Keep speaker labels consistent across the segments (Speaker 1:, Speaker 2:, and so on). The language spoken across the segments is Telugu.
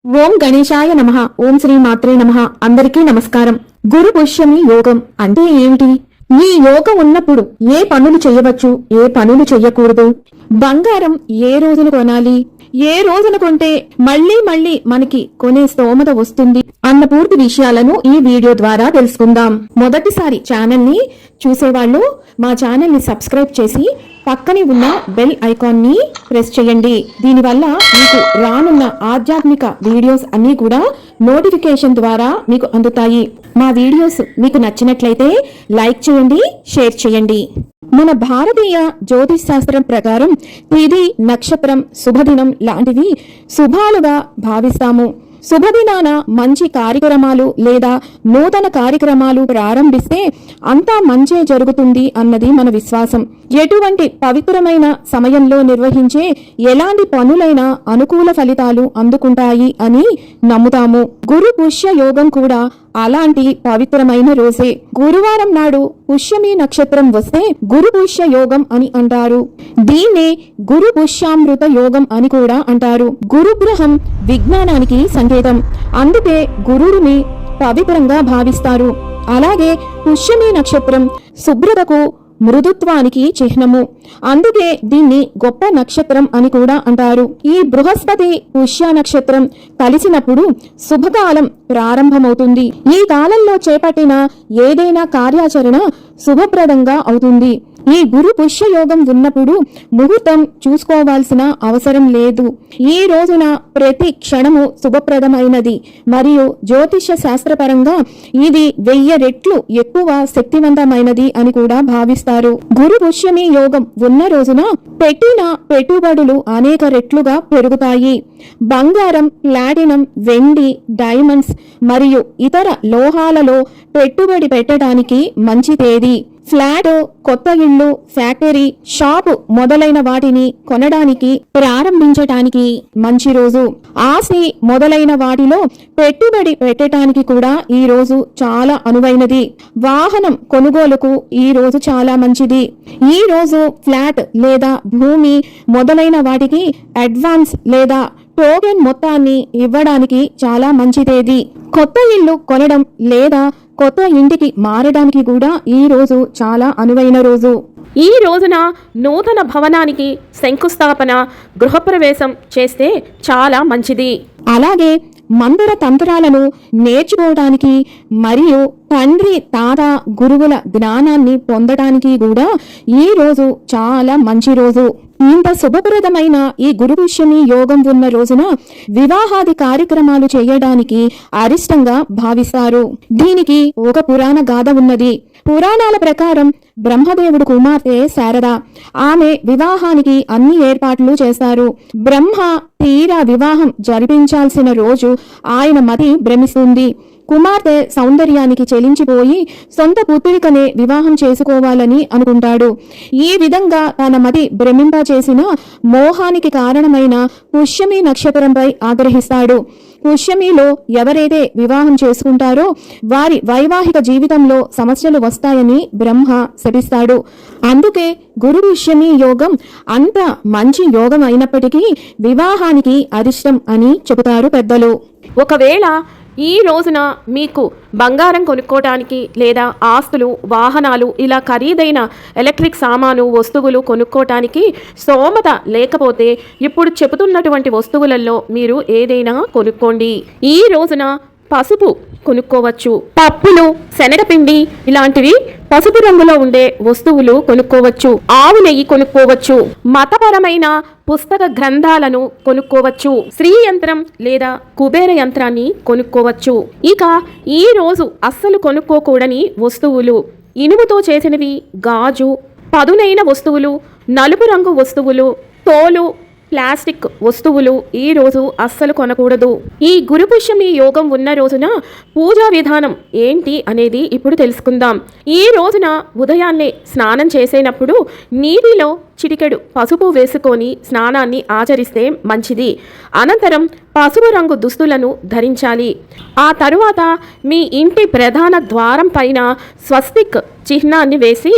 Speaker 1: ఓం గణేశాయ నమః. ఓం శ్రీ మాత్రే నమః. అందరికీ నమస్కారం. గురు పుష్యమి యోగం అంటే ఏమిటి? ఈ యోగం ఉన్నప్పుడు ఏ పనులు చేయవచ్చు, ఏ పనులు చేయకూడదు, బంగారం ఏ రోజున కొనాలి, ఏ రోజున కొంటే మళ్ళీ మనకి కొనే స్తోమత వస్తుంది అన్న పూర్తి విషయాలను ఈ వీడియో ద్వారా తెలుసుకుందాం. మొదటిసారి ఛానల్ ని చూసేవాళ్ళు మా ఛానల్ ని సబ్స్క్రైబ్ చేసి పక్కనే ఉన్న బెల్ ఐకాన్ ని ప్రెస్ చేయండి. దీనివల్ల మీకు రానున్న ఆధ్యాత్మిక వీడియోస్ అన్ని కూడా నోటిఫికేషన్ ద్వారా మీకు అందుతాయి. మా వీడియోస్ మీకు నచ్చినట్లయితే లైక్ చేయండి, షేర్ చేయండి. మన భారతీయ జ్యోతిష్ శాస్త్రం ప్రకారం తిథి, నక్షత్రం, శుభదినం లాంటివి శుభాలుగా భావిస్తాము. శుభదినాన మంచి కార్యక్రమాలు లేదా నూతన కార్యక్రమాలు ప్రారంభిస్తే అంతా మంచే జరుగుతుంది అన్నది మన విశ్వాసం. ఎటువంటి పవిత్రమైన సమయంలో నిర్వహించే ఎలాంటి పనులైనా అనుకూల ఫలితాలు అందుకుంటాయి అని నమ్ముతాము. గురు పుష్య యోగం కూడా అలాంటి పవిత్రమైన రోజే. గురువారం నాడు పుష్యమి నక్షత్రం వస్తే గురు పుష్య యోగం అని అంటారు. దీన్నే గురు పుష్యామృత యోగం అని కూడా అంటారు. గురుగ్రహం విజ్ఞానానికి సంకేతం, అందుకే గురువుని పవిత్రంగా భావిస్తారు. అలాగే పుష్యమి నక్షత్రం శుభ్రతకు, మృదుత్వానికి చిహ్నము, అందుకే దీన్ని గొప్ప నక్షత్రం అని కూడా అంటారు. ఈ బృహస్పతి పుష్య నక్షత్రం కలిసినప్పుడు శుభకాలం ప్రారంభమవుతుంది. ఈ కాలంలో చేపట్టిన ఏదైనా కార్యాచరణ శుభప్రదంగా అవుతుంది. ఈ గురు పుష్య యోగం ఉన్నప్పుడు ముహూర్తం చూసుకోవాల్సిన అవసరం లేదు. ఈ రోజున ప్రతి క్షణము శుభప్రదమైనది మరియు జ్యోతిష శాస్త్రపరంగా ఇది 1000 రెట్లు ఎక్కువ శక్తివంతమైనది అని కూడా భావిస్తారు. గురు పుష్యమి యోగం ఉన్న రోజున పెట్టిన పెట్టుబడులు అనేక రెట్లుగా పెరుగుతాయి. బంగారం, ప్లాటినం, వెండి, డైమండ్స్ మరియు ఇతర లోహాలలో పెట్టుబడి పెట్టడానికి మంచి తేదీ. ఫ్లాట్, కొత్త ఇళ్ళు, ఫ్యాక్టరీ, షాపు మొదలైన వాటిని కొనడానికి, ప్రారంభించటానికి మంచి రోజు. ఆస్తి మొదలైన వాటిలో పెట్టుబడి పెట్టడానికి కూడా ఈ రోజు చాలా అనువైనది. వాహనం కొనుగోలుకు ఈ రోజు చాలా మంచిది. ఈ రోజు ఫ్లాట్ లేదా భూమి మొదలైన వాటికి అడ్వాన్స్ లేదా టోకెన్ మొత్తాన్ని ఇవ్వడానికి చాలా మంచి తేదీ. కొత్త ఇల్లు కొనడం లేదా కొత్త ఇంటికి మారడానికి కూడా ఈ రోజు చాలా అనువైన రోజు.
Speaker 2: ఈ రోజున నూతన భవనానికి శంకుస్థాపన, గృహప్రవేశం చేస్తే చాలా మంచిది.
Speaker 1: అలాగే మంత్ర తంత్రాలను నేర్చుకోవడానికి మరియు తండ్రి, తాత, గురువుల జ్ఞానాన్ని పొందడానికి కూడా ఈ రోజు చాలా మంచి రోజు. ఇంత శుభప్రదమైన ఈ గురు పుష్యమి యోగం ఉన్న రోజున వివాహాది కార్యక్రమాలు చేయడానికి అరిష్టంగా భావిస్తారు. దీనికి ఒక పురాణ గాథ ఉన్నది. పురాణాల ప్రకారం బ్రహ్మదేవుడు కుమార్తె శారద, ఆమె వివాహానికి అన్ని ఏర్పాట్లు చేశారు. బ్రహ్మ తీరా వివాహం జరిపించాల్సిన రోజు ఆయన మతి భ్రమిస్తుంది. కుమార్తె సౌందర్యానికి చెలించిపోయి సొంత పుత్రికనే వివాహం చేసుకోవాలని అనుకుంటాడు. ఈ విధంగా తన మతి భ్రమింప చేసిన మోహానికి కారణమైన పుష్యమి నక్షత్రంపై ఆగ్రహిస్తాడు. పుష్యమిలో ఎవరైతే వివాహం చేసుకుంటారో వారి వైవాహిక జీవితంలో సమస్యలు వస్తాయని బ్రహ్మ శపిస్తాడు. అందుకే గురు పుష్యమి యోగం అంత మంచి యోగం అయినప్పటికీ వివాహానికి అరిష్టం అని చెబుతారు పెద్దలు.
Speaker 2: ఒకవేళ ఈ రోజున మీకు బంగారం కొనుక్కోవటానికి లేదా ఆస్తులు, వాహనాలు ఇలా ఖరీదైన ఎలక్ట్రిక్ సామాను, వస్తువులు కొనుక్కోవటానికి స్తోమత లేకపోతే ఇప్పుడు చెబుతున్నటువంటి వస్తువులలో మీరు ఏదైనా కొనుక్కోండి. ఈ రోజున పసుపు కొనుక్కోవచ్చు. పప్పులు, శనగపిండి ఇలాంటివి పసుపు రంగులో ఉండే వస్తువులు కొనుక్కోవచ్చు. ఆవు నెయ్యి కొనుక్కోవచ్చు. మతపరమైన పుస్తక గ్రంథాలను కొనుక్కోవచ్చు. శ్రీ యంత్రం లేదా కుబేర యంత్రాన్ని కొనుక్కోవచ్చు. ఇక ఈ రోజు అస్సలు కొనుక్కోకూడని వస్తువులు: ఇనుముతో చేసినవి, గాజు, పదునైన వస్తువులు, నలుపు రంగు వస్తువులు, తోలు, ప్లాస్టిక్ వస్తువులు ఈ రోజు అస్సలు కొనకూడదు. ఈ గురు పుష్యమి యోగం ఉన్న రోజున పూజా విధానం ఏంటి అనేది ఇప్పుడు తెలుసుకుందాం. ఈ రోజున ఉదయాన్నే స్నానం చేసేటప్పుడు నీటిలో చిటికెడు పసుపు వేసుకొని స్నానాన్ని ఆచరిస్తే మంచిది. అనంతరం పసుపు రంగు దుస్తులను ధరించాలి. ఆ తరువాత మీ ఇంటి ప్రధాన ద్వారం పైన స్వస్తిక్ చిహ్నాన్ని వేసి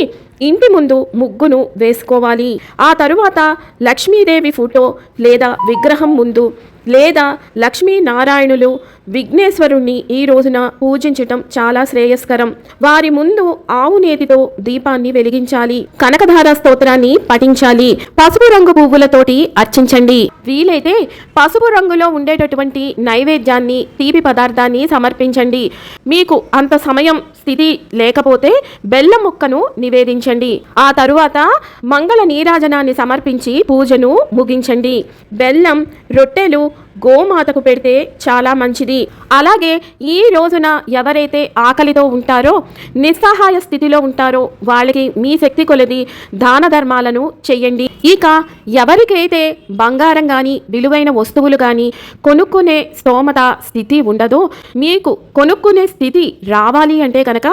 Speaker 2: ఇంటి ముందు ముగ్గును వేసుకోవాలి. ఆ తరువాత లక్ష్మీదేవి ఫోటో లేదా విగ్రహం ముందు లేదా లక్ష్మీనారాయణులు విఘ్నేశ్వరుణ్ణి ఈ రోజున పూజించటం చాలా శ్రేయస్కరం. వారి ముందు ఆవు నేతితో దీపాన్ని వెలిగించాలి. కనకధార స్తోత్రాన్ని పఠించాలి. పసుపు రంగు పువ్వులతోటి అర్చించండి. వీలైతే పసుపు రంగులో ఉండేటటువంటి నైవేద్యాన్ని, తీపి పదార్థాన్ని సమర్పించండి. మీకు అంత సమయం స్థితి లేకపోతే బెల్లం ముక్కను నివేదించండి. ఆ తరువాత మంగళ నీరాజనాన్ని సమర్పించి పూజను ముగించండి. బెల్లం, రొట్టెలు గోమాతకు పెడితే చాలా మంచిది. అలాగే ఈ రోజున ఎవరైతే ఆకలితో ఉంటారో, నిస్సహాయ స్థితిలో ఉంటారో వాళ్ళకి మీ శక్తి కొలది దాన ధర్మాలను చెయ్యండి. ఇక ఎవరికైతే బంగారం కానీ విలువైన వస్తువులు కానీ కొనుక్కునే స్తోమత స్థితి ఉండదో, మీకు కొనుక్కునే స్థితి రావాలి అంటే కనుక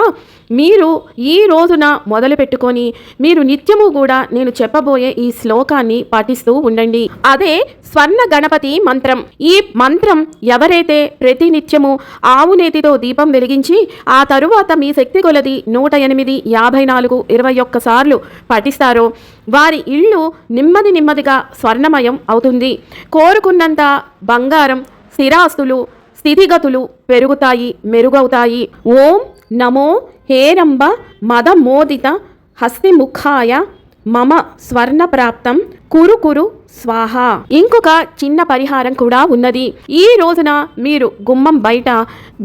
Speaker 2: మీరు ఈ రోజున మొదలు పెట్టుకొని మీరు నిత్యము కూడా నేను చెప్పబోయే ఈ శ్లోకాన్ని పఠిస్తూ ఉండండి. అదే స్వర్ణ గణపతి మంత్రం. ఈ మంత్రం ఎవరైతే ప్రతి నిత్యము ఆవు నేతితో దీపం వెలిగించి ఆ తరువాత మీ శక్తి కొలది 108, 54, 21 సార్లు పఠిస్తారో వారి ఇల్లు నెమ్మదిగా స్వర్ణమయం అవుతుంది. కోరుకున్నంత బంగారం, స్థిరాస్తులు, స్థితిగతులు పెరుగుతాయి, మెరుగవుతాయి. ఓం నమో హేరంబ మదమోదిత హస్తిముఖాయ మమ స్వర్ణ ప్రాప్తం కురు స్వాహ. ఇంకొక చిన్న పరిహారం కూడా ఉన్నది. ఈ రోజున మీరు గుమ్మం బయట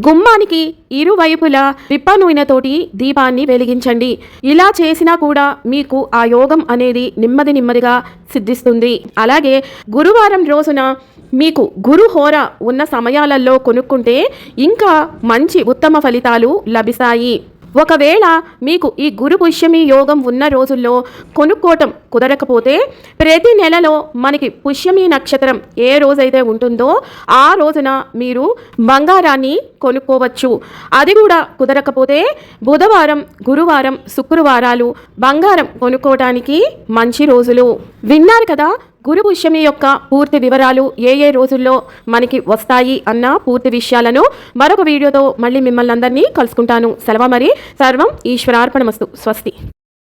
Speaker 2: గుమ్మానికి ఇరువైపులా విప్ప నూనెతోటి దీపాన్ని వెలిగించండి. ఇలా చేసినా కూడా మీకు ఆ యోగం అనేది నెమ్మదిగా సిద్ధిస్తుంది. అలాగే గురువారం రోజున మీకు గురు హోర ఉన్న సమయాలలో కొనుక్కుంటే ఇంకా మంచి ఉత్తమ ఫలితాలు లభిస్తాయి. ఒకవేళ మీకు ఈ గురు పుష్యమి యోగం ఉన్న రోజుల్లో కొనుక్కోవటం కుదరకపోతే ప్రతి నెలలో మనకి పుష్యమి నక్షత్రం ఏ రోజైతే ఉంటుందో ఆ రోజున మీరు బంగారాన్ని కొనుక్కోవచ్చు. అది కూడా కుదరకపోతే బుధవారం, గురువారం, శుక్రవారాలు బంగారం కొనుక్కోవడానికి మంచి రోజులు. విన్నారు కదా గురు పుష్యమి యొక్క పూర్తి వివరాలు, ఏ రోజుల్లో మనకి వస్తాయి అన్న పూర్తి విషయాలను మరొక వీడియోతో మళ్ళీ మిమ్మల్ని అందరినీ కలుసుకుంటాను. సెలవు మరి. సర్వం ఈశ్వరార్పణమస్తు. స్వస్తి.